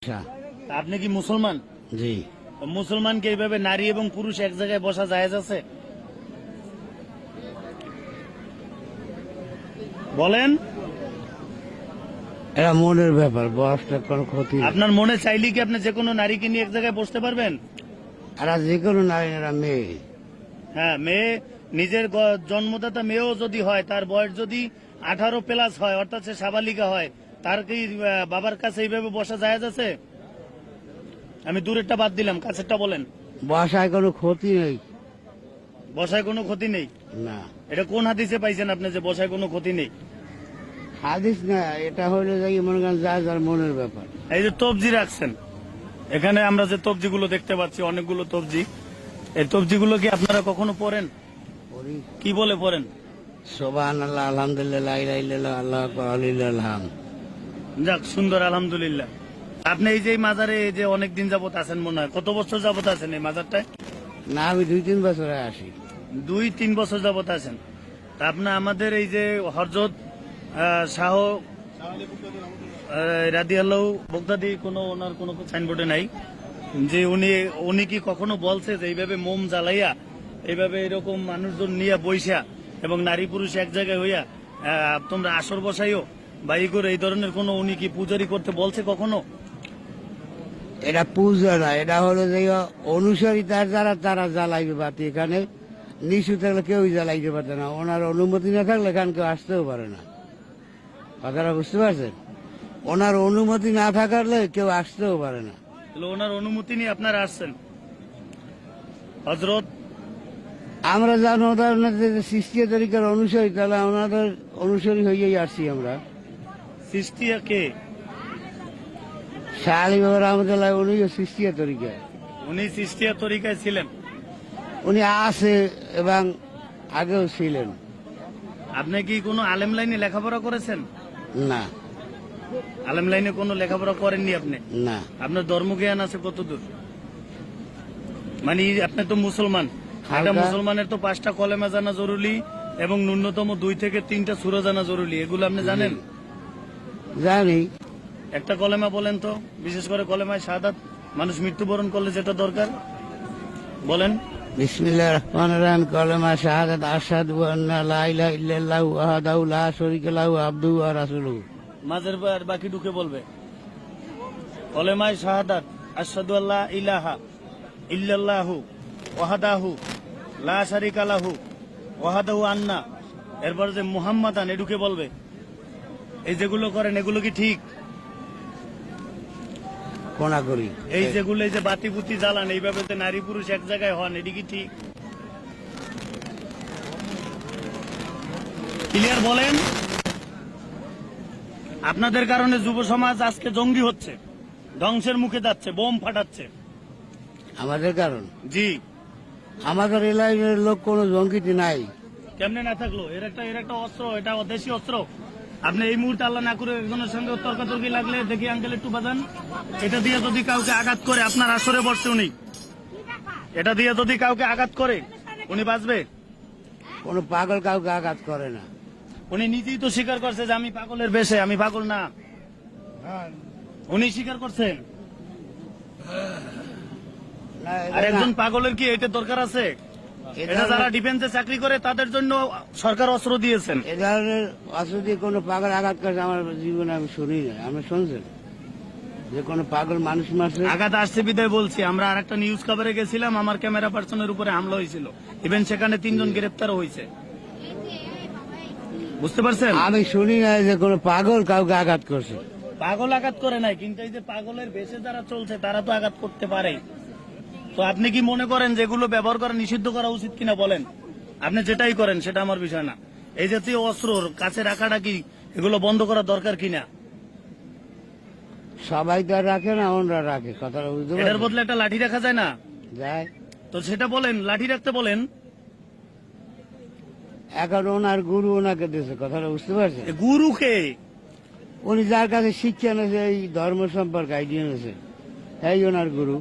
আচ্ছা, আপনি কি মুসলমান? জি। মুসলমানকে এইভাবে নারী এবং পুরুষ এক জায়গায় বসা জায়েজ আছে? বলেন। এটা মনের ব্যাপার, বয়সটা কোনো ক্ষতি নেই। আপনার মনে চাইলে কি আপনি যে কোনো নারীকে নিয়ে এক জায়গায় বসতে পারবেন? এরা যে কোনো নারী, এরা মেয়ে। হ্যাঁ, মেয়ে নিজের জন্মদাতা মেয়েও যদি হয়, তার বয়স যদি 18+ হয়, অর্থাৎ সে সাবালিকা হয়, তার কি বাবার কাছে এইভাবে বসা জায়েজ আছে? আমি দূরেরটা বাদ দিলাম, কাছেরটা বলেন। বসায় কোনো ক্ষতি নেই। বসায় কোনো ক্ষতি নেই? না, এটা কোন হাদিসে পাইছেন আপনি যে বসায় কোনো ক্ষতি নেই? হাদিস না, এটা হইলে যাই মনে করেন যার মনের ব্যাপার। এই যে তবজি রাখছেন, এখানে আমরা যে তবজিগুলো দেখতে পাচ্ছি, অনেকগুলো তবজি, এই তবজিগুলো কি আপনারা কখনো পড়েন? পড়ি। কি বলে পড়েন? সুবহানাল্লাহ, আলহামদুলিল্লাহ, লা ইলাহা ইল্লাল্লাহ, আল্লাহু আকবার, লিল্লাহিল হামদ। যাক, সুন্দর, আলহামদুলিল্লাহ। আপনি এই যে এই মাজারে এই যে অনেকদিন যাবত আছেন, মনে হয় কত বছর যাবত আছেন এই মাজারটায়? না, আমি 2-3 বছরে আসি। 2-3 বছর যাবত আছেন। তা আপনি আমাদের এই যে হযরত শাহ রাদিয়াল্লাহু বগদাদি, ওনার কোনো সাইনবোর্ডে নাই যে উনি কি কখনো বলছে যে এইভাবে মোম জ্বালাইয়া এইভাবে এরকম মানুষজন নিয়ে বইসা এবং নারী পুরুষ এক জায়গায় হইয়া তোমরা আসর বসাইও বা ই করে, এই ধরনের কোনো উনি কি পূজারি করতে বলছে কখনো? এটা পূজা না, এটা হলো যে অনুসারী তারা জ্বালাইবে বাতি। এখানে নিচু থাকলে কেউই জ্বালাইতে পারত না। ওনার অনুমতি না থাকলে এখানে কেউ আসতেও পারে না। কথাটা বুঝতে পারছেন? ওনার অনুমতি না থাকলে কেউ আসতেও পারে না। তাহলে ওনার অনুমতি নিয়ে আপনারা আসছেন? হযরত আমরা জানো ওনাদের সৃষ্টিয়া তরিকার অনুসারী, তাহলে ওনাদের অনুসারী হইয়াই আসছি আমরা। সৃষ্টিয়া কে? শাহ আলী বাবা রহমতুল্লাহ, উনিও সৃষ্টিয়া তরিকা। উনি সৃষ্টিয়া তরিকায় ছিলেন? উনি আছে এবং আগেও ছিলেন। আপনি কি কোনো আলেম লাইনে লেখাপড়া করেছেন? না, আলেম লাইনে কোনো লেখাপড়া করেননি আপনি? না। আপনার ধর্মজ্ঞান আছে কতদূর? মানে আপনি তো মুসলমান, একটা হালকা। মুসলমানের তো 5টা কলেমা জানা জরুরি এবং ন্যূনতম 2 থেকে 3টা সূরা জানা জরুরি। এগুলো আপনি জানেন? জানি। একটা কলেমা বলেন তো, বিশেষ করে কলেমায় শাহাদাত, মানুষ মৃত্যুবরণ করলে যেটা দরকার, বলেন। বিসমিল্লাহির রহমানির রহিম। কলেমা শাহাদাত আশহাদু আন্না লা ইলাহা ইল্লাল্লাহু ওয়াহদাহু লা শারীকা লাহু আবদুহু ওয়া রাসূলুহু। মাঝের বাকি ঢুকে বলবে কলেমায় শাহাদাত আশহাদু আল্লা ইলাহা ইল্লাল্লাহু ওয়াহদাহু লা শারীকা লাহু ওয়াহদাহু আন্না, এরপর যে মুহাম্মাদান এ ঢুকে বলবে। এই যেগুলো করেন এগুলো কি ঠিক? কোনা করি এই যেগুলো, এই যে বাতি বুতি জ্বালান, এইভাবে যে নারী পুরুষ এক জায়গায় হন, এটি কি ঠিক? ক্লিয়ার বলেন। আপনাদের কারণে যুব সমাজ আজকে জঙ্গি হচ্ছে, ধ্বংসের মুখে যাচ্ছে, বোম ফাটাচ্ছে। আমাদের কারণ। জি। আমাদের এলাকার লোক কোনো জঙ্গিতে নাই। কেমনে না থাকলো? এর একটা অস্ত্র, এটা দেশি অস্ত্র। আপনি এই মুহূর্তে আল্লাহ না করে একজনের সঙ্গে তর্কাতর্কি লাগলে দেখি আঙ্কেল একটু বাজান, এটা দিয়ে যদি কাউকে আঘাত করে, আপনার আসরে বসছে উনি, এটা দিয়ে যদি কাউকে আঘাত করে উনি বাঁচবে? কোনো পাগল কাউকে আঘাত করে না। উনি নিজেই তো স্বীকার করছে যে আমি পাগলের বেশে, আমি পাগল না। উনি স্বীকার করছেন। না, আর একজন পাগলের কি এটা দরকার আছে? এটা যারা ডিফেন্সে চাকরি করে তাদের জন্য সরকার অস্ত্র দিয়েছেন। এ ধরনের অসুধি কোনো পাগল আঘাত করছে আমার জীবনে আমি শুনি না। আপনি শুনছেন যে কোনো পাগল মানুষ মারছে? আঘাত আসছে বিদায় বলছি। আমরা আর একটা নিউজ কভারে গেছিলাম, আমার ক্যামেরা পার্সনের উপরে হামলা হয়েছিল, ইভেন সেখানে 3 জন গ্রেপ্তারও হয়েছে। বুঝতে পারছেন? আমি শুনি না যে কোনো পাগল কাউকে আঘাত করছে। পাগল আঘাত করে নাই, কিন্তু এই যে পাগলের বেশে যারা চলছে তারা তো আঘাত করতে পারে। তো আপনি কি মনে করেন যেগুলো ব্যবহার করা নিষিদ্ধ করা উচিত কিনা বলেন? আপনি যেটাই করেন সেটা আমার বিষয় না। এই জাতীয় অস্ত্রর কাছে রাখাটা কি, এগুলো বন্ধ করা দরকার কিনা? সবাই তো আর রাখে না, ওনরা রাখে। কথাটা বুঝতে এটার পারছেন? বদলে একটা লাঠি রাখা যায় না? যায়। তো সেটা বলেন, লাঠি রাখতে বলেন। এখন ওনার গুরু ওনাকে দিয়েছে। কথাটা বুঝতে পারছেন? গুরুকে? উনি যার কাছে শিক্ষা নিয়েছে, এই ধর্ম সম্পর্কে আইডিয়া নিয়েছে, এই ওনার গুরু।